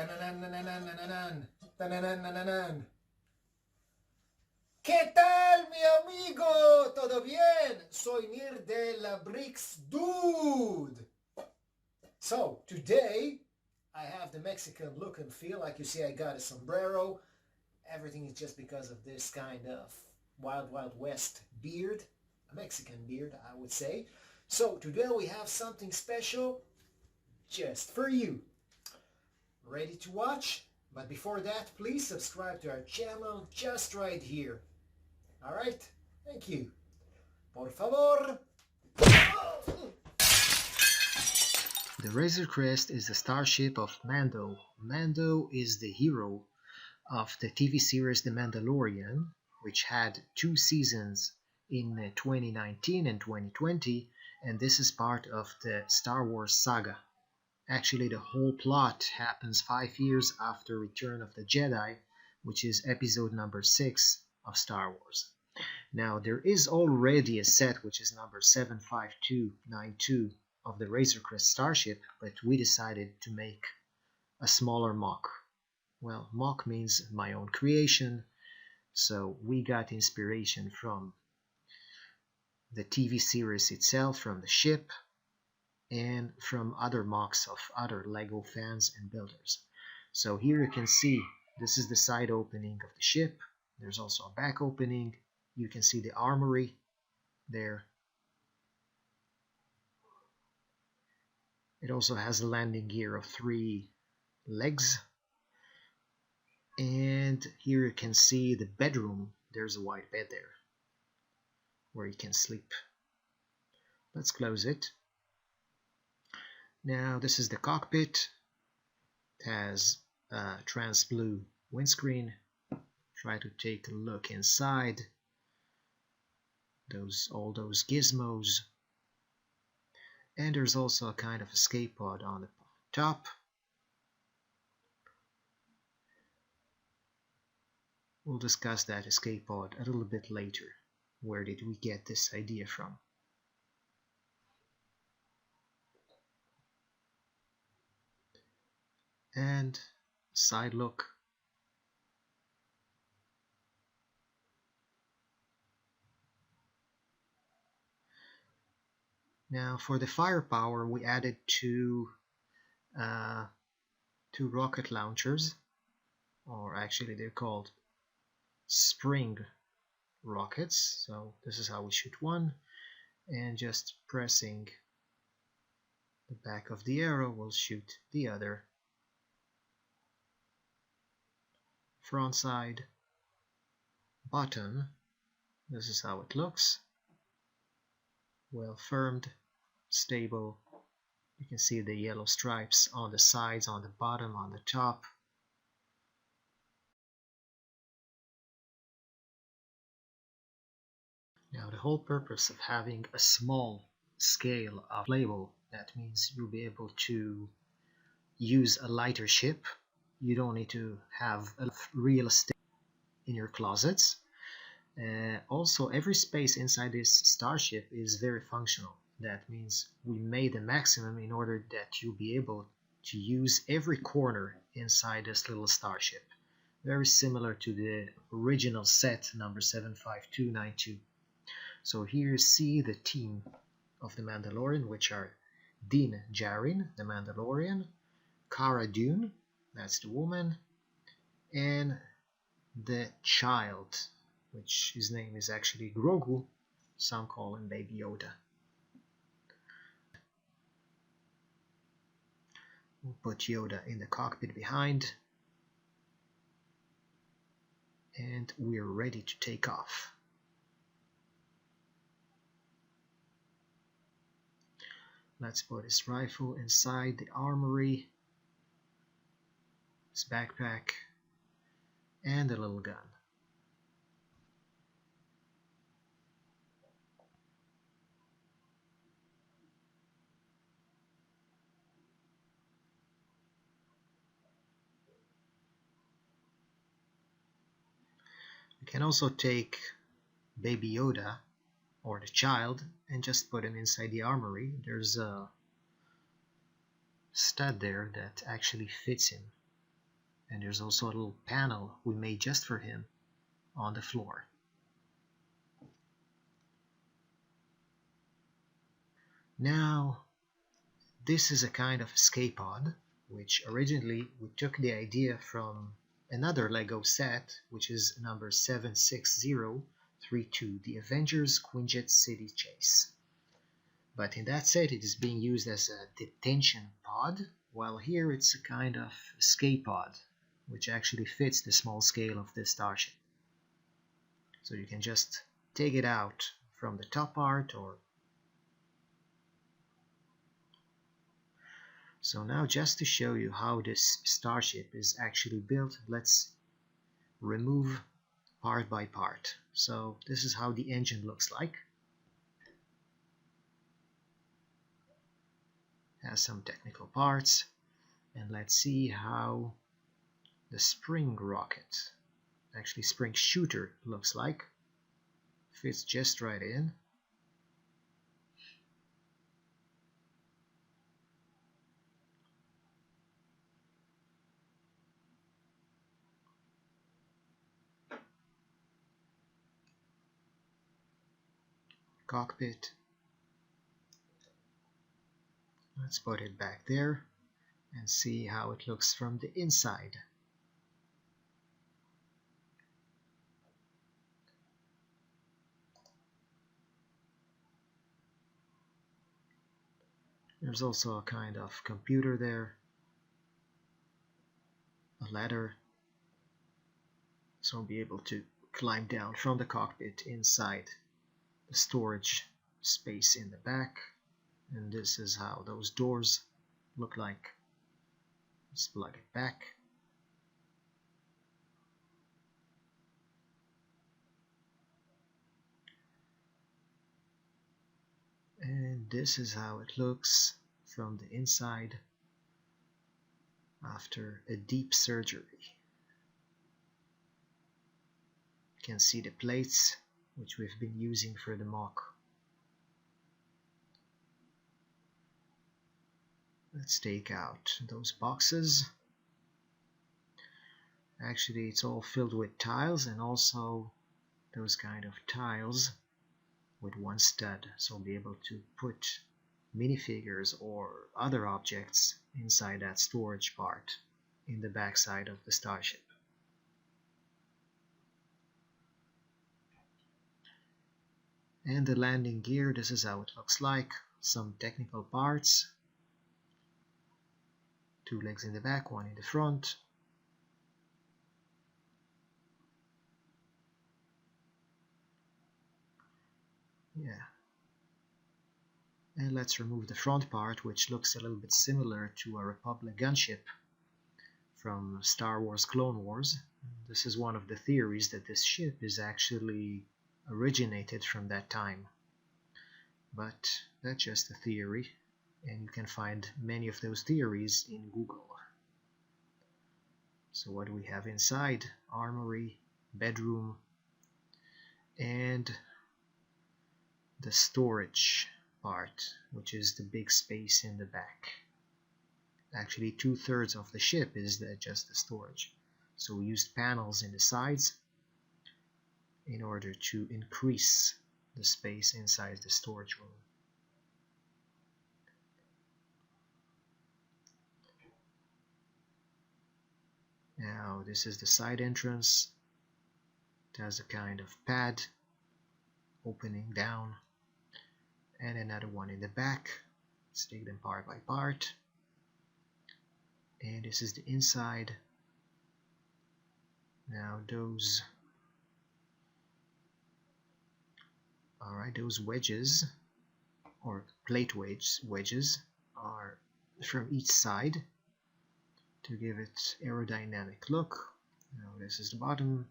Tananananananan, tanananananan. ¿Qué tal, mi amigo? ¿Todo bien? Soy Nir del Bricks Dude. So, today I have the Mexican look and feel. Like you see, I got a sombrero. Everything is just because of this kind of Wild Wild West beard. A Mexican beard, I would say. So, today we have something special just for you. Ready to watch? But before that, please subscribe to our channel just right here. Alright? Thank you. Por favor. The Razor Crest is the starship of Mando. Mando is the hero of the TV series The Mandalorian, which had 2 seasons in 2019 and 2020, and this is part of the Star Wars saga. Actually, the whole plot happens 5 years after Return of the Jedi, which is episode number 6 of Star Wars. Now, there is already a set, which is number 75292 of the Razor Crest Starship, but we decided to make a smaller MOC. Well, MOC means my own creation, so we got inspiration from the TV series itself, from the ship, and from other MOCs of other Lego fans and builders. So here you can see this is the side opening of the ship. There's also a back opening. You can see the armory there. It also has a landing gear of 3 legs. And here you can see the bedroom. There's a white bed there where you can sleep. Let's close it. Now this is the cockpit. It has a trans blue windscreen. Try to take a look inside. All those gizmos. And there's also a kind of escape pod on the top. We'll discuss that escape pod a little bit later. Where did we get this idea from? And side look. Now for the firepower, we added two rocket launchers, or actually they're called spring rockets. So this is how we shoot one, and just pressing the back of the arrow will shoot the other. Front side, bottom, this is how it looks. Well firmed, stable. You can see the yellow stripes on the sides, on the bottom, on the top. Now the whole purpose of having a small scale of playable, that means you'll be able to use a lighter ship. You don't need to have enough real estate in your closets. Also, every space inside this starship is very functional. That means we made a maximum in order that you'll be able to use every corner inside this little starship. Very similar to the original set number 75292. So here you see the team of the Mandalorian, which are Din Djarin, the Mandalorian, Cara Dune, that's the woman, and the child, which his name is actually Grogu. Some call him Baby Yoda. We'll put Yoda in the cockpit behind, and we're ready to take off. Let's put his rifle inside the armory, his backpack, and a little gun. You can also take Baby Yoda or the child and just put him inside the armory. There's a stud there that actually fits him And there's also a little panel we made just for him on the floor. Now, this is a kind of escape pod, which originally we took the idea from another Lego set, which is number 76032, the Avengers Quinjet City Chase. But in that set it is being used as a detention pod, while here it's a kind of escape pod, which actually fits the small scale of this starship. So you can just take it out from the top part or... So now, just to show you how this starship is actually built, let's remove part by part. So this is how the engine looks like. Has some technical parts, and let's see how the spring rocket, actually spring shooter, looks like. Fits just right in. Cockpit. Let's put it back there and see how it looks from the inside. There's also a kind of computer there, a ladder, so I'll be able to climb down from the cockpit inside the storage space in the back. And this is how those doors look like. Let's plug it back. And this is how it looks from the inside after a deep surgery. You can see the plates which we've been using for the MOC. Let's take out those boxes. Actually, it's all filled with tiles, and also those kind of tiles with one stud, so I'll be able to put minifigures or other objects inside that storage part in the backside of the starship. And the landing gear, this is how it looks like. Some technical parts. 2 legs in the back, 1 in the front. Yeah. And let's remove the front part, which looks a little bit similar to a Republic gunship from Star Wars Clone Wars. This is one of the theories, that this ship is actually originated from that time. But that's just a theory, and you can find many of those theories in Google. So what do we have inside? Armory, bedroom, and the storage part, which is the big space in the back. Actually, 2/3 of the ship is just the storage. So we used panels in the sides in order to increase the space inside the storage room. Now this is the side entrance. It has a kind of pad opening down, and another one in the back. Let's take them part by part. And this is the inside. Now those wedges, or plate wedges, are from each side to give it aerodynamic look. Now this is the bottom,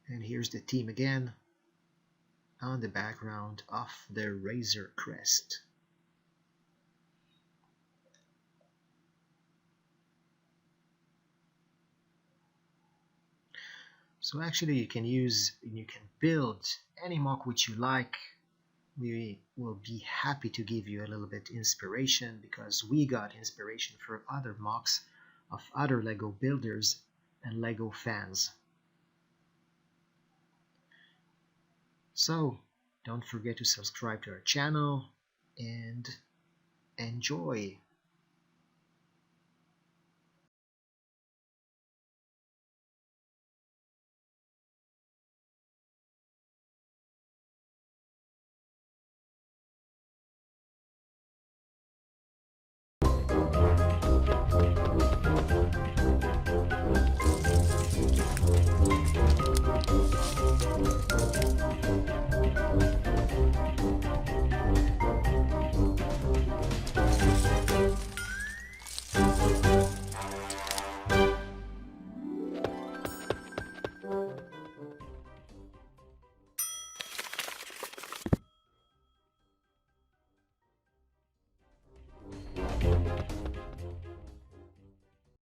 and here's the team again on the background of the Razor Crest. So actually you can build any MOC which you like we will be happy to give you a little bit inspiration, because we got inspiration from other mocks of other Lego builders and Lego fans. So don't forget to subscribe to our channel and enjoy.